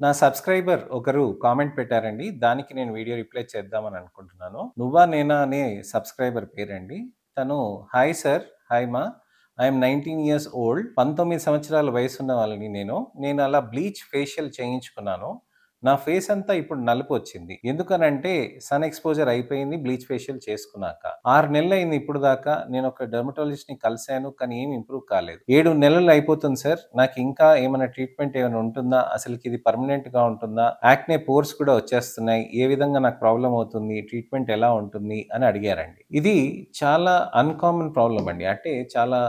నా సబ్స్క్రైబర్ ఒకరు కామెంట్ పెట్టారండి. దానికి నేను వీడియో రిప్లై చేద్దామని అనుకుంటున్నాను. నువ్వా నేనా అనే సబ్స్క్రైబర్ పేరండి. తను హాయ్ సార్, హాయ్ మా. I am 19 years old. 19 సంవత్సరాల వయసున్న వాళ్ళని నేను. నేను అలా బ్లీచ్ ఫేషియల్ చేయించుకున్నాను. నా ఫేస్ అంతా ఇప్పుడు నలుపొచ్చింది. ఎందుకనంటే సన్ ఎక్స్‌పోజర్ అయిపోయింది బ్లీచ్ ఫేషియల్ చేసుకున్నాక. 6 నెలలయింది ఇప్పుడు దాకా. నేనొక డెర్మటాలజిస్ట్‌ని కలిసాను. కానీ ఏమి ఇంప్రూవ్ కాలేదు. 7 నెలలు అయిపోతుంది సార్. నాకింకా ఏమైనా ట్రీట్మెంట్ ఏమైనా ఉంటుందా? అసలకిది పర్మనెంట్‌గా ఉంటుందా? యాక్నే పోర్స్ కూడా వచ్చేస్తున్నాయి. ఏ విధంగా నాకు ప్రాబ్లమ్ అవుతుంది? ట్రీట్మెంట్ ఎలా ఉంటుంది? అని అడిగారండి. ఇది చాలా అన్‌కామన్ ప్రాబ్లమ్ అండి. అంటే చాలా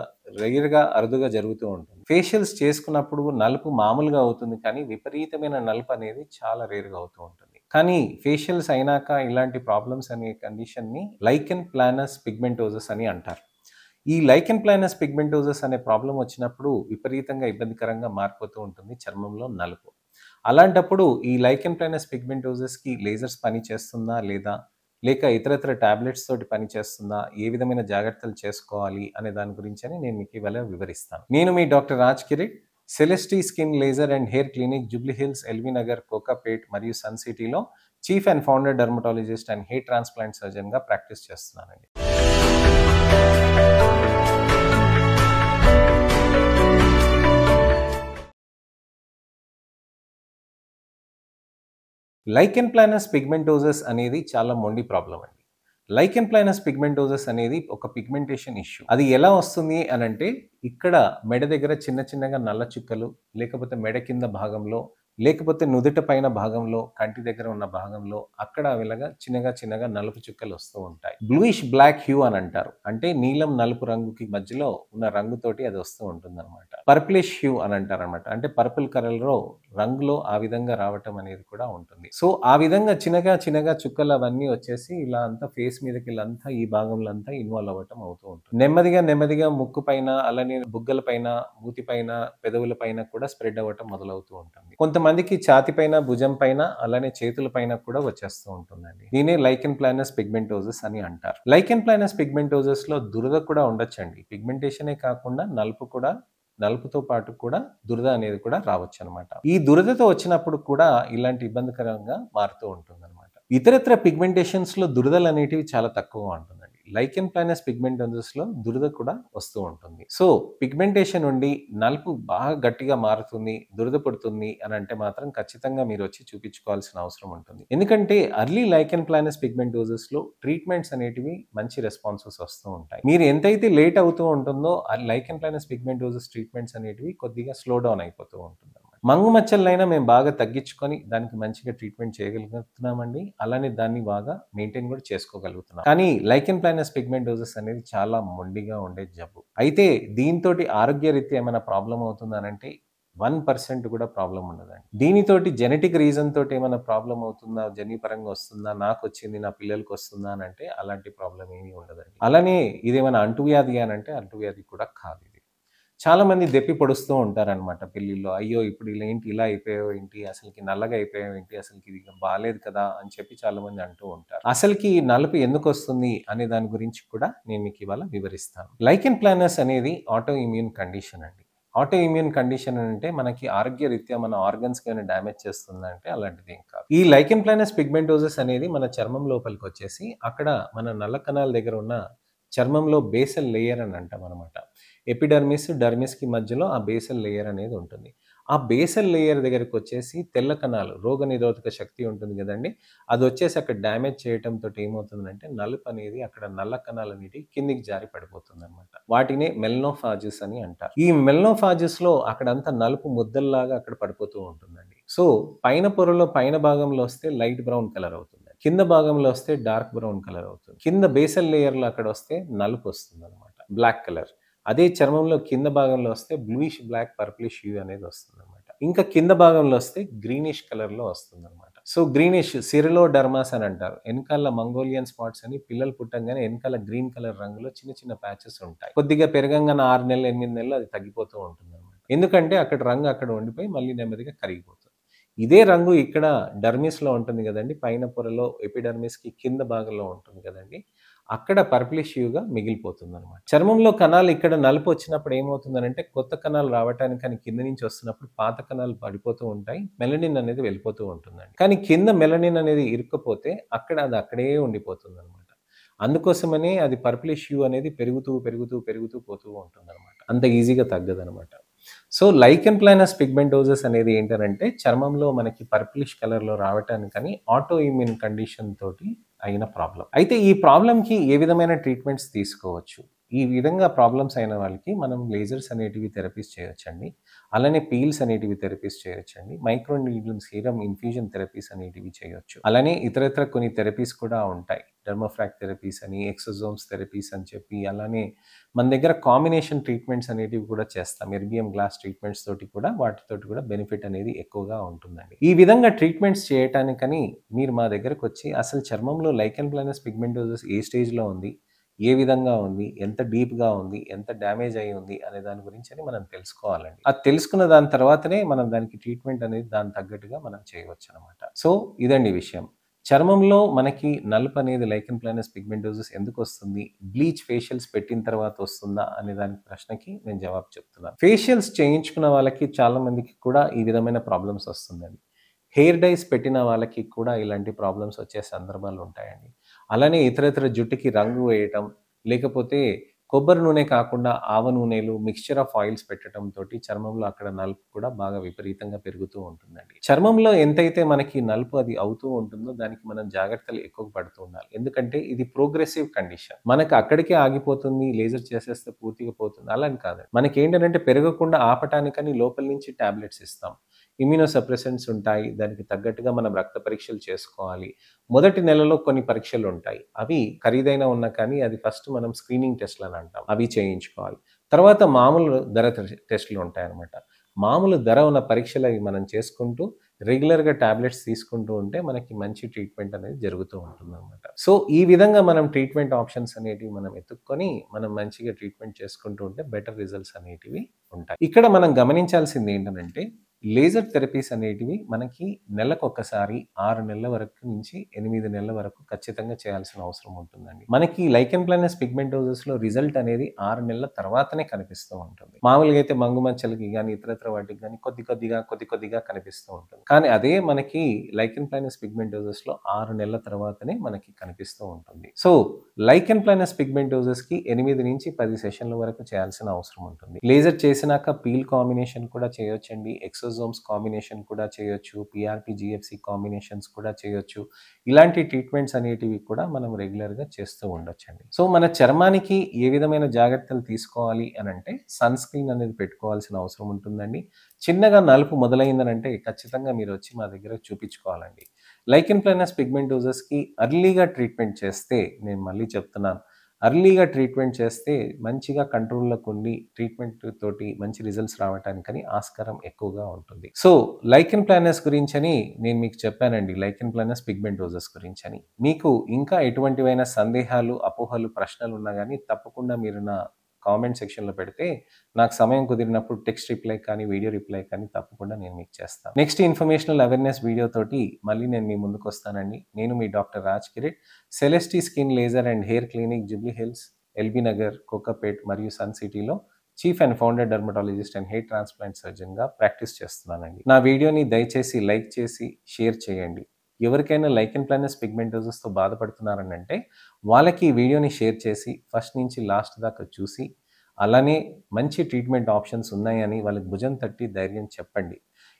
రేర్‌గా, అరుదుగా జరుగుతూ ఉంటుంది. ఫేషియల్స్ చేసుకున్నప్పుడు నలుపు మామూలుగా అవుతుంది. కానీ విపరీతమైన నలుపనేది చాలా రేర్‌గా అవుతూ ఉంటుంది. కానీ ఫేషియల్స్ అయినాక ఇలాంటి ప్రాబ్లమ్స్ అనే కండిషన్‌ని లైకెన్ ప్లానస్ పిగ్మెంటోసస్ అని అంటారు. ఈ లైకెన్ ప్లానస్ పిగ్మెంటోసస్ అనే ప్రాబ్లమ్ వచ్చినప్పుడు విపరీతంగా ఇబ్బందికరంగా మారిపోతూ ఉంటుంది చర్మంలో నలుపు. అలాంటప్పుడు ఈ లైకెన్ ప్లానస్ పిగ్మెంటోసస్‌కి లేజర్స్ పనిచేస్తుందా లేదా? లేక ఇతరత్ర టాబ్లెట్స్ తోటి పనిచేస్తుందా? ఏ విధమైన జాగ్రత్తలు చేసుకోవాలి అనే దాని గురించని నేను మీకు ఇవాళ వివరిస్తాను. నేను మీ doctor Raj Kirit. Celestee skin laser and hair clinic Jubilee Hills, LB Nagar, Kokapet మరియు సన్ సిటీలో chief and founder dermatologist and hair transplant సర్జన్‌గా ప్రాక్టీస్ చేస్తున్నానండి. లైకెన్ ప్లానస్ పిగ్మెంటోసస్ అనేది చాలా మొండి ప్రాబ్లమ్ అండి. లైకెన్ ప్లానస్ పిగ్మెంటోసస్ అనేది ఒక పిగ్మెంటేషన్ ఇష్యూ. అది ఎలా వస్తుంది అనంటే, ఇక్కడ మెడ దగ్గర చిన్న చిన్నగా నల్ల చుక్కలు, లేకపోతే మెడ కింద భాగంలో, లేకపోతే నుదుట పైన భాగంలో, కంటి దగ్గర ఉన్న భాగంలో, అక్కడ ఇలాగా చిన్నగా చిన్నగా నలుపు చుక్కలు వస్తూ ఉంటాయి. బ్లూయిష్ బ్లాక్ హ్యూ అని అంటారు. అంటే నీలం నలుపు రంగుకి మధ్యలో ఉన్న రంగుతోటి అది వస్తూ ఉంటుందన్నమాట. పర్పులిష్ హ్యూ అని అంటారనమాట. అంటే పర్పుల్ కలర్‌లో రంగులో ఆ విధంగా రావటం అనేది కూడా ఉంటుంది. సో, ఆ విధంగా చిన్నగా చిన్నగా చుక్కలు అవన్నీ వచ్చేసి ఇలా అంతా ఫేస్ మీదకి ఇలా అంతా ఈ భాగంలో అంతా ఇన్వాల్వ్ అవ్వటం అవుతూ ఉంటుంది. నెమ్మదిగా నెమ్మదిగా ముక్కు పైన, అలానే బుగ్గల పైన, మూతి పైన, పెదవుల పైన కూడా స్ప్రెడ్ అవ్వటం మొదలవుతూ ఉంటుంది. కొంతమందికి ఛాతీ పైన, భుజం పైన, అలానే చేతుల పైన కూడా వచ్చేస్తూ ఉంటుందండి. దీన్నే లైకెన్ ప్లానస్ పిగ్మెంటోసస్ అని అంటారు. లైకెన్ ప్లానస్ పిగ్మెంటోసస్‌లో దురద కూడా ఉండొచ్చండి. పిగ్మెంటేషనే కాకుండా నలుపుతో పాటు కూడా దురద అనేది కూడా రావచ్చనమాట. ఈ దురదతో వచ్చినప్పుడు కూడా ఇలాంటి ఇబ్బందికరంగా మారుతూ ఉంటుందనమాట. ఇతరత్ర పిగ్మెంటేషన్స్‌లో దురదలనేటివి చాలా తక్కువగా ఉంటుందండి. లైకెన్ ప్లానస్ పిగ్మెంటోసస్‌లో దురద కూడా వస్తూ ఉంటుంది. సో, పిగ్మెంటేషన్ నుండి నలుపు బాగా గట్టిగా మారుతుంది, దురద పుడుతుంది అనంటే మాత్రం ఖచ్చితంగా మీరొచ్చి చూపించుకోవాల్సిన అవసరం ఉంటుంది. ఎందుకంటే ఎర్లీ లైకెన్ ప్లానస్ పిగ్మెంటోసస్‌లో ట్రీట్మెంట్స్ అనేటివి మంచి రెస్పాన్సెస్ వస్తూ ఉంటాయి. మీరు ఎంతైతే లేట్ అవుతూ ఉంటుందో ఆ లైకెన్ ప్లానస్ పిగ్మెంటోసస్ ట్రీట్మెంట్స్ అనేటివి కొద్దిగా స్లో డౌన్ అయిపోతూ ఉంటుందన్నమాట. మంగు మచ్చలనైనా మేము బాగా తగ్గించుకొని దానికి మంచిగా ట్రీట్మెంట్ చేయగలుగుతున్నామండి. అలానే దాన్ని బాగా మెయింటైన్ కూడా చేసుకోగలుగుతున్నాం. కానీ లైకెన్ ప్లానస్ పిగ్మెంటోసస్ అనేది చాలా మొండిగా ఉండే జబ్బు. అయితే దీనితోటి ఆరోగ్యరీత్యా ఏమైనా ప్రాబ్లమ్ అవుతుందనంటే 1% కూడా ప్రాబ్లమ్ ఉండదండి. దీనితోటి జెనెటిక్ రీజన్ తోటి ఏమైనా ప్రాబ్లమ్ అవుతుందా? జన్యుపరంగా వస్తుందా? నాకొచ్చింది నా పిల్లలకొస్తుందా అనంటే అలాంటి ప్రాబ్లమ్ ఏమీ ఉండదండి. అలానే ఇదేమైనా అంటువ్యాధి అనంటే అంటువ్యాధి కూడా కాదు ఇది. చాలా మంది దెప్పి పొడుస్తూ ఉంటారనమాట పెళ్ళిల్లో. అయ్యో! ఇప్పుడు ఇలా ఏంటి ఇలా అయిపోయావు ఏంటి? అసలకి నల్లగా అయిపోయావు ఏంటి? అసలకి ఇది బాలేదు కదా! అని చెప్పి చాలామంది అంటూ ఉంటారు. అసలకి ఈ నలుపు ఎందుకొస్తుంది అనే దాని గురించి కూడా నేను మీకు ఇవాళ వివరిస్తాను. లైకెన్ ప్లానస్ అనేది ఆటో ఇమ్యూన్ కండిషన్ అండి. ఆటో ఇమ్యూన్ కండిషన్ అంటే మనకి ఆరోగ్యరీత్యా మన ఆర్గన్స్‌కి ఏమైనా డ్యామేజ్ చేస్తుందంటే అలాంటిదేం కాదు. ఈ లైకెన్ ప్లానస్ పిగ్మెంటోసస్ అనేది మన చర్మం లోపలికొచ్చేసి అక్కడ మన నల్ల కణాల దగ్గర ఉన్న చర్మంలో బేసల్ లేయర్ అని అంటామనమాట. ఎపిడర్మిస్, డర్మిస్‌కి మధ్యలో ఆ బేసల్ లేయర్ అనేది ఉంటుంది. ఆ బేసల్ లేయర్ దగ్గరకొచ్చేసి తెల్ల కణాలు, రోగనిరోధక శక్తి ఉంటుంది గదండీ! అదొచ్చేసి అక్కడ డ్యామేజ్ చేయటంతోటి ఏమవుతుందంటే నలుపనేది అక్కడ నల్ల కణాలనేటివి కిందికి జారి పడిపోతుందనమాట. వాటినే మెలనోఫాజెస్ అని అంటారు. ఈ మెలనోఫాజెస్‌లో అక్కడంతా నలుపు ముద్దల్లాగా అక్కడ పడిపోతూ ఉంటుందండి. సో, పైన పొరలో పైన భాగంలో వస్తే లైట్ బ్రౌన్ కలర్ అవుతుంది. కింద భాగంలో వస్తే డార్క్ బ్రౌన్ కలర్ అవుతుంది. కింద బేసల్ లేయర్‌లో అక్కడొస్తే నలుపొస్తుందనమాట. Black colour. అదే చర్మంలో కింద భాగంలో వస్తే బ్లూయిష్ బ్లాక్, పర్పులిష్ హ్యూ అనేది వస్తుందనమాట. ఇంకా కింద భాగంలో వస్తే గ్రీనిష్ కలర్‌లో వస్తుందనమాట. సో, గ్రీనిష్ సిరిలోడెర్మాస్ అని అంటారు. ఎనకాల మంగోలియన్ స్పాట్స్ అని పిల్లలు పుట్టంగానే ఎనకాల గ్రీన్ కలర్ రంగులో చిన్న చిన్న ప్యాచెస్ ఉంటాయి. కొద్దిగా పెరగంగానే 6 నెలలు, 8 నెలలు అది తగ్గిపోతూ ఉంటుందనమాట. ఎందుకంటే అక్కడ రంగు అక్కడ ఉండిపోయి మళ్ళీ నెమ్మదిగా కరిగిపోతుంది. ఇదే రంగు ఇక్కడ డర్మిస్‌లో ఉంటుంది గదండీ! పైన పొరలో ఎపిడర్మిస్‌కి కింద భాగంలో ఉంటుంది గదండీ! అక్కడ పర్పులిష్ హ్యూగా మిగిలిపోతుందనమాట. చర్మంలో కణాలు ఇక్కడ నలుపు వచ్చినప్పుడు ఏమవుతుందనంటే కొత్త కణాలు రావటానికని కింద నుంచి వస్తున్నప్పుడు పాత కణాలు పడిపోతూ ఉంటాయి. మెలనిన్ అనేది వెళ్ళిపోతూ ఉంటుందండి. కానీ కింద మెలనిన్ అనేది ఇరుక్కపోతే అక్కడ అది అక్కడే ఉండిపోతుందనమాట. అందుకోసమనే అది పర్పులిష్ హ్యూ అనేది పెరుగుతూ పోతూ ఉంటుందనమాట. అంత ఈజీగా తగ్గదనమాట. సో, లైకెన్ ప్లానస్ పిగ్మెంటోసస్ అనేది ఏంటనంటే చర్మంలో మనకి పర్పులిష్ కలర్‌లో రావటానికని ఆటో ఇమ్యూన్ కండిషన్ తోటి అయిన ప్రాబ్లమ్. అయితే ఈ ప్రాబ్లమ్‌కి ఏ విధమైన ట్రీట్మెంట్స్ తీసుకోవచ్చు? ఈ విధంగా ప్రాబ్లమ్స్ అయిన వాళ్ళకి మనం లేజర్స్ అనేటివి థెరపీస్ చేయొచ్చండి. అలానే పీల్స్ అనేటివి థెరపీస్ చేయొచ్చండి. Micro needle serum infusion therapies అనేటివి చేయొచ్చు. అలానే ఇతరత్ర కొన్ని థెరపీస్ కూడా ఉంటాయి. డెర్మోఫ్రాక్ థెరపీస్ అని, ఎక్సోజోమ్స్ థెరపీస్ అని చెప్పి, అలానే మన దగ్గర కాంబినేషన్ ట్రీట్మెంట్స్ అనేటివి కూడా చేస్తాం. ఎర్బియం గ్లాస్ ట్రీట్మెంట్స్ తోటి కూడా వాటితోటి కూడా బెనిఫిట్ అనేది ఎక్కువగా ఉంటుందండి. ఈ విధంగా ట్రీట్మెంట్స్ చేయటానికని మీరు మా దగ్గరకొచ్చి అసలు చర్మంలో లైకెన్ ప్లానస్ పిగ్మెంటోసస్ ఏ స్టేజ్‌లో ఉంది? ఏ విధంగా ఉంది? ఎంత డీప్‌గా ఉంది? ఎంత డ్యామేజ్ అయ్యి ఉంది? అనే దాని గురించని మనం తెలుసుకోవాలండి. అది తెలుసుకున్న దాని తర్వాతనే మనం దానికి ట్రీట్మెంట్ అనేది దానికి తగ్గట్టుగా మనం చేయవచ్చనమాట. సో, ఇదండి విషయం. చర్మంలో మనకి నలుపనేది lichen planus pigmentosus ఎందుకొస్తుంది? Bleach facials పెట్టిన తర్వాత వస్తుందా? అనే దానికి ప్రశ్నకి నేను జవాబు చెప్తున్నాను. ఫేషియల్స్ చేయించుకున్న వాళ్ళకి చాలా మందికి కూడా ఈ విధమైన ప్రాబ్లమ్స్ వస్తుందండి. హెయిర్ డైస్ పెట్టిన వాళ్ళకి కూడా ఇలాంటి ప్రాబ్లమ్స్ వచ్చే సందర్భాలు ఉంటాయండి. అలానే ఇతరితర జుట్టుకి రంగు వేయటం, లేకపోతే కొబ్బరి నూనె కాకుండా ఆవ నూనెలు, మిక్స్చర్ ఆఫ్ ఆయిల్స్ పెట్టటంతోటి చర్మంలో అక్కడ నలుపు కూడా బాగా విపరీతంగా పెరుగుతూ ఉంటుందండి. చర్మంలో ఎంతైతే మనకి నలుపు అది అవుతూ ఉంటుందో దానికి మనం జాగ్రత్తలు ఎక్కువ పడుతూ ఉండాలి. ఎందుకంటే ఇది ప్రోగ్రెసివ్ కండిషన్. మనకు అక్కడికే ఆగిపోతుంది, లేజర్ చేసేస్తే పూర్తిగా పోతుంది అలా అని కాదండి. మనకేంటనంటే పెరగకుండా ఆపటానికని లోపల నుంచి టాబ్లెట్స్ ఇస్తాం. ఇమ్యూనో సప్రెసెంట్స్ ఉంటాయి. దానికి తగ్గట్టుగా మనం రక్త పరీక్షలు చేసుకోవాలి. మొదటి నెలలో కొన్ని పరీక్షలుంటాయి. అవి ఖరీదైన ఉన్నా కానీ అది ఫస్ట్ మనం స్క్రీనింగ్ టెస్ట్‌లని అంటాం. అవి చేయించుకోవాలి. తర్వాత మామూలు ధర టెస్ట్‌లు ఉంటాయన్నమాట. మామూలు ధర ఉన్న పరీక్షలవి మనం చేసుకుంటూ రెగ్యులర్‌గా టాబ్లెట్స్ తీసుకుంటూ ఉంటే మనకి మంచి ట్రీట్మెంట్ అనేది జరుగుతూ ఉంటుందన్నమాట. సో, ఈ విధంగా మనం ట్రీట్మెంట్ ఆప్షన్స్ అనేటివి మనం ఎతుక్కొని మనం మంచిగా ట్రీట్మెంట్ చేసుకుంటూ ఉంటే బెటర్ రిజల్ట్స్ అనేటివి ఉంటాయి. ఇక్కడ మనం గమనించాల్సింది ఏంటనంటే లేజర్ థెరపీస్ అనేటివి మనకి నెలకొకసారి 6 నెలల వరకు నుంచి 8 నెలల వరకు ఖచ్చితంగా చేయాల్సిన అవసరం ఉంటుందండి. మనకి లైకెన్ ప్లానస్ పిగ్మెంటోసస్‌లో రిజల్ట్ అనేది 6 నెలల తర్వాతనే కనిపిస్తూ ఉంటుంది. మామూలుగా అయితే మంగుమచ్చలకి గాని, ఇతరత్ర వాటికి గాని కొద్దిగా కనిపిస్తూ ఉంటుంది. కానీ అదే మనకి లైకెన్ ప్లానస్ పిగ్మెంటోసస్‌లో 6 నెలల తర్వాతనే మనకి కనిపిస్తూ ఉంటుంది. సో, లైకెన్ ప్లానస్ పిగ్మెంటోసస్‌కి 8-10 సెషన్ల వరకు చేయాల్సిన అవసరం ఉంటుంది. లేజర్ చేసినాక పీల్ కాంబినేషన్ కూడా చేయొచ్చండి. ఎక్సోజోమ్స్ కాంబినేషన్ కూడా చేయొచ్చు. పీఆర్‌పీ, జీఎఫ్‌సీ కాంబినేషన్స్ కూడా చేయొచ్చు. ఇలాంటి ట్రీట్మెంట్స్ అనేటివి కూడా మనం రెగ్యులర్‌గా చేస్తూ ఉండొచ్చండి. సో, మన చర్మానికి ఏ విధమైన జాగ్రత్తలు తీసుకోవాలి అనంటే సన్ స్క్రీన్ అనేది పెట్టుకోవాల్సిన అవసరం ఉంటుందండి. చిన్నగా నలుపు మొదలైందనంటే ఖచ్చితంగా మీరొచ్చి మా దగ్గర చూపించుకోవాలండి. లైకెన్ ప్లానస్ పిగ్మెంటోసస్‌కి ఎర్లీగా ట్రీట్మెంట్ చేస్తే నేను మళ్ళీ చెప్తున్నాను. ఎర్లీగా ట్రీట్మెంట్ చేస్తే మంచిగా కంట్రోల్‌లోకుండి ట్రీట్మెంట్ తోటి మంచి రిజల్ట్స్ రావటానికని ఆస్కారం ఎక్కువగా ఉంటుంది. సో, లైకెన్ ప్లానస్ గురించని నేను మీకు చెప్పానండి. లైకెన్ ప్లానస్ పిగ్మెంటోసస్ గురించని. మీకు ఇంకా ఎటువంటివైనా సందేహాలు, అపోహలు, ప్రశ్నలున్నా గాని తప్పకుండా మీరు నా కామెంట్ సెక్షన్‌లో పెడితే నాకు సమయం కుదిరినప్పుడు టెక్స్ట్ రిప్లై కానీ, వీడియో రిప్లై కానీ తప్పకుండా నేను మీకు చేస్తాను. నెక్స్ట్ ఇన్ఫర్మేషనల్ అవేర్‌నెస్ వీడియో తోటి మళ్ళీ నేను మీ ముందుకొస్తానండి. నేను మీ doctor Raj Kirit. Celestee skin laser and hair clinic Jubilee Hills, LB Nagar, Kokapet మరియు సన్ సిటీలో chief and founder dermatologist and hair transplant సర్జన్‌గా ప్రాక్టీస్ చేస్తున్నానండి. నా వీడియోని దయచేసి లైక్ చేసి షేర్ చేయండి. ఎవరికైనా లైకెన్ ప్లానస్ పిగ్మెంటోసస్‌తో బాధపడుతున్నారనంటే వాళ్ళకి ఈ వీడియోని షేర్ చేసి ఫస్ట్ నుంచి లాస్ట్ దాకా చూసి, అలానే మంచి ట్రీట్మెంట్ ఆప్షన్స్ ఉన్నాయని వాళ్ళకి భుజం తట్టి ధైర్యం చెప్పండి.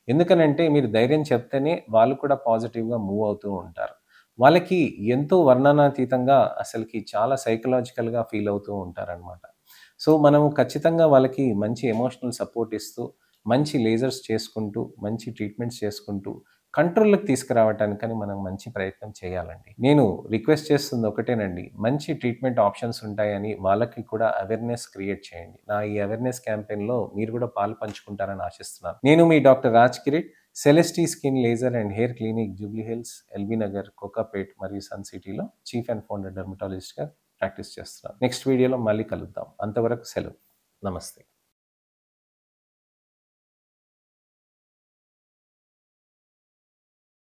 ఎందుకనంటే మీరు ధైర్యం చెప్తేనే వాళ్ళు కూడా పాజిటివ్‌గా మూవ్ అవుతూ ఉంటారు. వాళ్ళకి ఎంతో వర్ణనాతీతంగా అసలకి చాలా సైకలాజికల్‌గా ఫీల్ అవుతూ ఉంటారనమాట. సో, మనము ఖచ్చితంగా వాళ్ళకి మంచి ఎమోషనల్ సపోర్ట్ ఇస్తూ, మంచి లేజర్స్ చేసుకుంటూ, మంచి ట్రీట్మెంట్స్ చేసుకుంటూ కంట్రోల్‌లోకి తీసుకురావటానికని మనం మంచి ప్రయత్నం చేయాలండి. నేను రిక్వెస్ట్ చేస్తుంది ఒకటేనండి. మంచి ట్రీట్మెంట్ ఆప్షన్స్ ఉంటాయని వాళ్ళకి కూడా అవేర్‌నెస్ క్రియేట్ చేయండి. నా ఈ అవేర్‌నెస్ క్యాంపెయిన్‌లో మీరు కూడా పాలు పంచుకుంటారని ఆశిస్తున్నాను. నేను మీ doctor Raj Kirit. Celestee skin laser and hair clinic Jubilee Hills, LB Nagar, Kokapet మరియు సన్ సిటీలో చీఫ్ అండ్ ఫౌండర్ డెర్మటాలజిస్ట్‌గా ప్రాక్టీస్ చేస్తున్నాను. నెక్స్ట్ వీడియోలో మళ్ళీ కలుద్దాం. అంతవరకు సెలవు. నమస్తే.